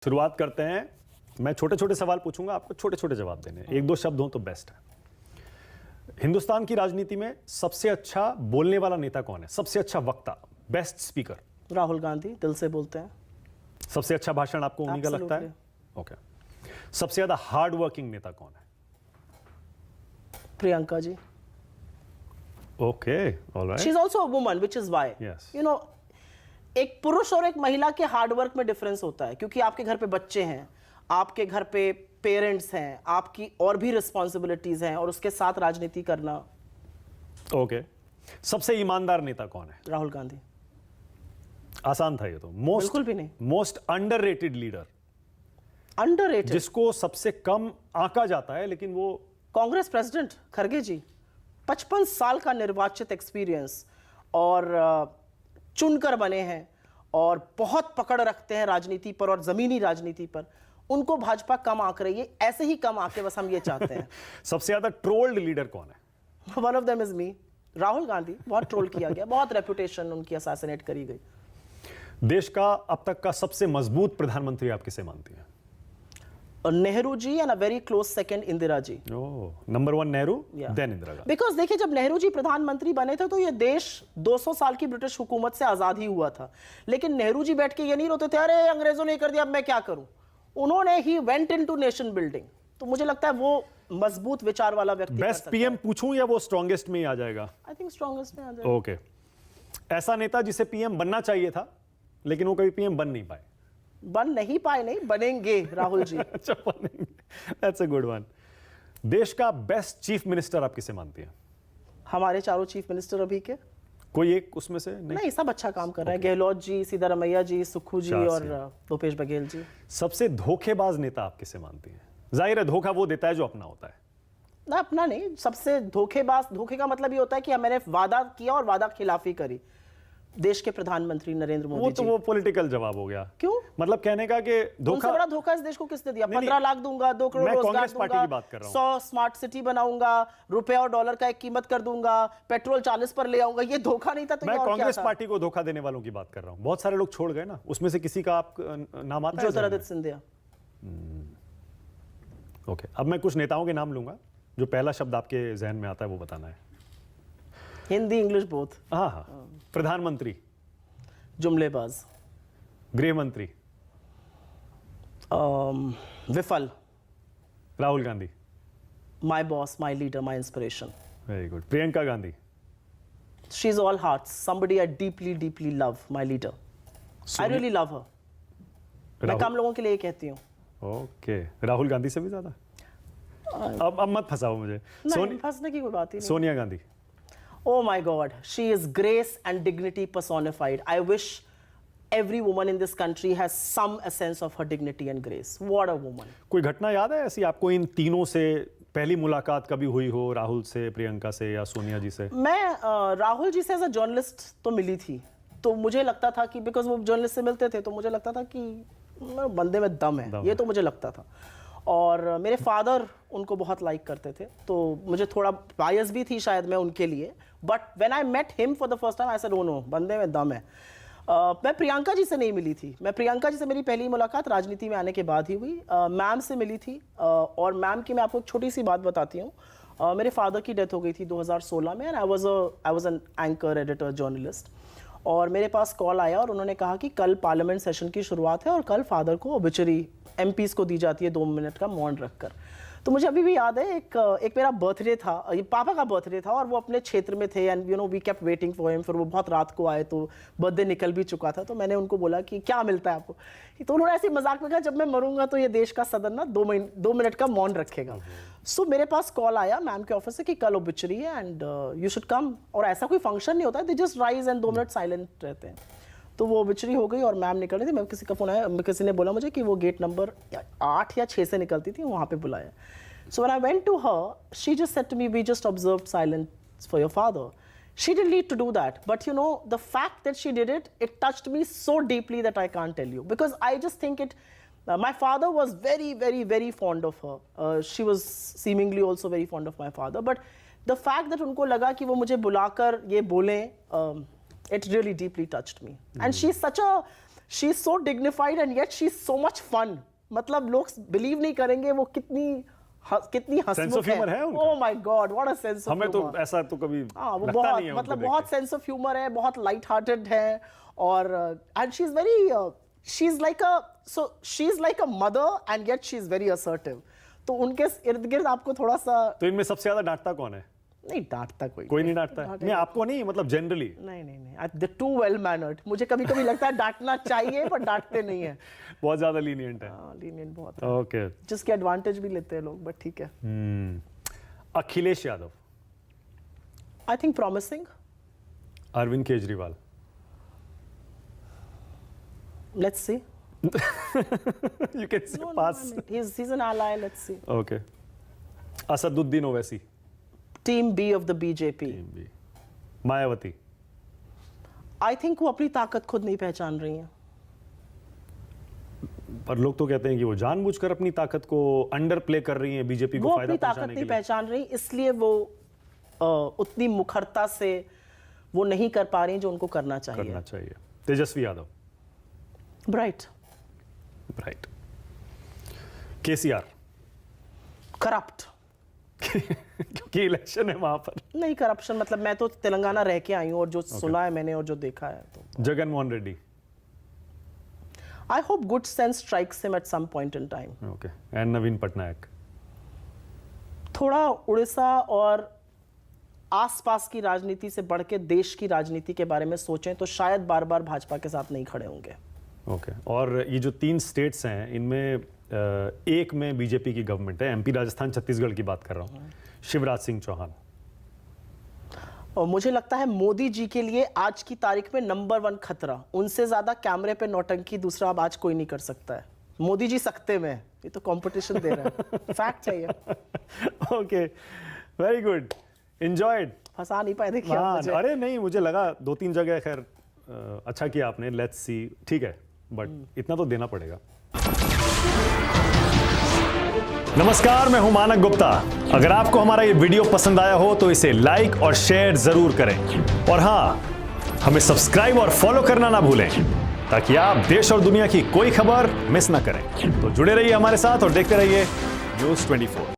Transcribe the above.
शुरुआत करते हैं। मैं छोटे छोटे सवाल पूछूंगा, आपको छोटे छोटे जवाब देने हैं। एक दो शब्द हो तो बेस्ट है। हिंदुस्तान की राजनीति में सबसे अच्छा बोलने वाला नेता कौन है? सबसे अच्छा वक्ता, बेस्ट स्पीकर? राहुल गांधी, दिल से बोलते हैं। सबसे अच्छा भाषण आपको उन्हीं का लगता है? ओके। सबसे ज्यादा हार्ड वर्किंग नेता कौन है? Priyanka ji. Okay, alright. She is also a woman, which is why you know, एक पुरुष और एक महिला के हार्ड वर्क में डिफरेंस होता है, क्योंकि आपके घर पे बच्चे हैं, आपके घर पे पेरेंट्स हैं, आपकी और भी रिस्पॉन्सिबिलिटीज हैं, और उसके साथ राजनीति करना। ओके। सबसे ईमानदार नेता कौन है? राहुल गांधी। आसान था ये तो। बिल्कुल भी नहीं। Most underrated leader? अंडररेटेड, जिसको सबसे कम आंका जाता है लेकिन वो? कांग्रेस प्रेसिडेंट खड़गे जी। 55 साल का निर्वाचित एक्सपीरियंस, और चुनकर बने हैं, और बहुत पकड़ रखते हैं राजनीति पर और जमीनी राजनीति पर। उनको भाजपा कम आंक रही है, ऐसे ही कम आंके, बस हम ये चाहते हैं। सबसे ज्यादा ट्रोल्ड लीडर कौन है? One of them is me, Rahul Gandhi. बहुत ट्रोल किया गया, बहुत रेपुटेशन उनकी असैसिनेट करी गई। देश का अब तक का सबसे मजबूत प्रधानमंत्री आप किसे मानती हैं? Nehru ji, and a very close second Indira ji. Number 1 Nehru, then Indira Gandhi. Because देखिए, जब नेहरू जी प्रधानमंत्री बने थे तो ये देश 200 साल की ब्रिटिश हुकूमत से आजाद ही हुआ था, लेकिन नेहरू जी बैठ के ये नहीं रोते थे, अरे अंग्रेजों ने कर दिया, अब मैं क्या करूं। उन्होंने he went into nation building. तो मुझे लगता है वो मजबूत विचार वाला व्यक्ति। बेस्ट पीएम पूछूं या वो स्ट्रॉन्गेस्ट में ही आ जाएगा? आई थिंक स्ट्रॉन्गेस्ट में आ जाएगा। ओके। ऐसा नेता जिसे पीएम बनना चाहिए था लेकिन वो कभी पीएम बन नहीं पाए? बन नहीं पाए, नहीं बनेंगे राहुल जी। अच्छा, बनेंगे। That's a good one. देश का बेस्ट चीफ मिनिस्टर आप किसे मानती हैं? हमारे चारों चीफ मिनिस्टर अभी के। कोई एक उसमें से? नहीं, सब अच्छा काम कर रहे हैं। गहलोत जी, सिद्धारमैया जी, सुक्खू जी और भूपेश बघेल जी। सबसे धोखेबाज नेता आप किसे मानती हैं? जाहिर है धोखा वो देता है जो अपना होता है। ना, अपना नहीं। सबसे धोखेबाज, धोखे का मतलब ये होता है कि मैंने वादा किया और वादा खिलाफी करी। देश के प्रधानमंत्री नरेंद्र मोदी वो तो वो पॉलिटिकल जवाब हो गया। क्यों? मतलब कहने का कि धोखा। उनसे बड़ा धोखा इस देश को किसने दिया? 15 लाख दूंगा, 2 करोड़ रोजगार दूंगा, 100 स्मार्ट सिटी बनाऊंगा, रुपए और डॉलर का एक कीमत कर दूंगा, पेट्रोल 40 पर ले आऊंगा। ये धोखा नहीं था तो मैं कांग्रेस पार्टी को धोखा देने वालों की बात कर रहा हूं। बहुत सारे लोग छोड़ गए ना, उसमें से किसी का आप नाम आता है? ज्योतिरादित्य सिंधिया। ओके। अब मैं कुछ नेताओं के नाम लूंगा, जो पहला शब्द आपके जहन में आता है वो बताना है। Hindi English both. हाँ। प्रधानमंत्री? जुमलेबाज। गृह मंत्री? विफल। Rahul Gandhi? My boss, my leader, my inspiration. Very good. Priyanka Gandhi? She is all hearts, somebody I deeply love, my leader. I really love her. मैं कम लोगों के लिए कहती हूँ। ओके। राहुल गांधी से भी ज्यादा? अब मत फंसाओ मुझे। नहीं, फंसने की कोई बात ही नहीं। Sonia Gandhi? Oh my God, she is grace and dignity personified. I wish every woman in this country has some essence of her dignity and grace. What a woman. कोई घटना याद है ऐसी आपको इन तीनों से पहली मुलाकात कभी हुई हो? राहुल से, प्रियंका से या सोनिया जी से? मैं राहुल जी से एज अ जर्नलिस्ट तो मिली थी, तो मुझे लगता था कि बिकॉज वो जर्नलिस्ट से मिलते थे तो मुझे लगता था कि बंदे में दम है, ये तो मुझे लगता था। और मेरे फादर उनको बहुत लाइक करते थे, तो मुझे थोड़ा बायस भी थी शायद मैं उनके लिए। But when I met him for the first time I said oh no, बंदे में दम है। मैं प्रियंका जी से नहीं मिली थी। मैं प्रियंका जी से मेरी पहली मुलाकात राजनीति में आने के बाद ही हुई। मैम से मिली थी, और मैम की मैं आपको एक छोटी सी बात बताती हूँ। मेरे फादर की डेथ हो गई थी 2016 में, and I was an anchor, editor, journalist. और मेरे पास कॉल आया और उन्होंने कहा कि कल पार्लियामेंट सेशन की शुरुआत है और कल फादर को ओबिचुरी एमपीज को दी जाती है 2 मिनट का मौन रखकर। तो मुझे अभी भी याद है, एक मेरा बर्थडे था, ये पापा का बर्थडे था, और वो अपने क्षेत्र में थे, and you know we kept waiting for him. फिर वो बहुत रात को आए तो बर्थडे निकल भी चुका था, तो मैंने उनको बोला कि क्या मिलता है आपको? तो उन्होंने ऐसे मजाक में कहा, जब मैं मरूंगा तो ये देश का सदन ना 2 मिनट का मौन रखेगा। सो मेरे पास कॉल आया मैम के ऑफिस से कि कल ओबिचुरी है एंड यू शुड कम। और ऐसा कोई फंक्शन नहीं होता है, they just rise and 2 minute silent रहते हैं। तो वो ओबिचुरी हो गई और मैम निकल रही थी। मैं किसी का फोन आया, किसी ने बोला मुझे कि वो गेट नंबर 8 या 6 से निकलती थी, वहाँ पे बुलाया। So when I went to her, she just said to me, we just observed silence for your father. She didn't need to do that. But you know, the fact that she did it, it touched me so deeply that I can't tell you. Because I just think it, my father was very fond of her. She was seemingly also very fond of my father. But the fact that उनको लगा कि वो मुझे बुलाकर ये बोलें, it really deeply touched me. And she's such a she is so dignified and yet she is so much fun. मतलब लोग बिलीव नहीं करेंगे वो कितनी Sense of हंसमुख humor है उनका. Oh my God, what a sense of हमें तो ऐसा तो कभी हाँ, वो लगता बहुत नहीं है उनको मतलब देख बहुत के. सेंस ऑफ ह्यूमर है, बहुत लाइट हार्टेड है. और and she is very she is like a mother and yet she is very assertive. तो उनके इर्द गिर्द आपको थोड़ा सा तो इनमें सबसे ज्यादा डांटता कौन है? नहीं डांटता कोई नहीं डांटता है? नहीं, आपको नहीं, मतलब जनरली. नहीं द टू वेल मैनर्ड. मुझे कभी कभी लगता है डांटना चाहिए पर डांटते नहीं है. बहुत ज्यादा लीनियंट है. लीनियंट बहुत है. ओके. जिसके एडवांटेज भी लेते हैं लोग, बट ठीक है. Akhilesh Yadav, I think promising. Arvind Kejriwal. Let's see. You can say pass. He's an ally. Let's see. Okay. Asaduddin Owaisi. Team B of the BJP. Mayawati. I think वो अपनी ताकत खुद नहीं पहचान रही हैं. पर लोग तो कहते हैं कि वो जानबूझकर अपनी ताकत को अंडर प्ले कर रही हैं बीजेपी को वो फायदा अपनी ताकत पहुंचाने के नहीं लिए. पहचान रही, इसलिए वो उतनी मुखरता से वो नहीं कर पा रही जो उनको करना करना चाहिए. चाहिए. Tejashwi Yadav. Bright. Right. KCR. Corrupt. क्योंकि इलेक्शन है वहां पर. नहीं करप्शन मतलब मैं तो तेलंगाना रह के आई हूँ और जो सुना है मैंने और जो देखा है तो. Jaganmohan Reddy. I hope good sense strikes him at some point in time. Okay. And Naveen Patnaik. थोड़ा उड़ीसा और आसपास की राजनीति से बढ़ के देश की राजनीति के बारे में सोचें तो शायद बार बार भाजपा के साथ नहीं खड़े होंगे. ओके. और ये जो 3 स्टेट्स हैं इनमें एक में बीजेपी की गवर्नमेंट है. एमपी, राजस्थान, छत्तीसगढ़ की बात कर रहा हूँ. शिवराज सिंह चौहान. और मुझे लगता है मोदी जी के लिए आज की तारीख में नंबर 1 खतरा. उनसे ज्यादा कैमरे पे नौटंकी दूसरा अब आज कोई नहीं कर सकता है. मोदी जी सकते में है. ये तो कंपटीशन दे रहा है. फैक्ट है ये. ओके. Very good. एंजॉयड. फंसा नहीं पाए देखिए आप मुझे. अरे नहीं, मुझे लगा 2-3 जगह खैर अच्छा किया आपने. Let's see. ठीक है, बट इतना तो देना पड़ेगा. नमस्कार, मैं हूं मानक गुप्ता. अगर आपको हमारा ये वीडियो पसंद आया हो तो इसे लाइक और शेयर जरूर करें. और हां, हमें सब्सक्राइब और फॉलो करना ना भूलें ताकि आप देश और दुनिया की कोई खबर मिस ना करें. तो जुड़े रहिए हमारे साथ और देखते रहिए न्यूज़ 24.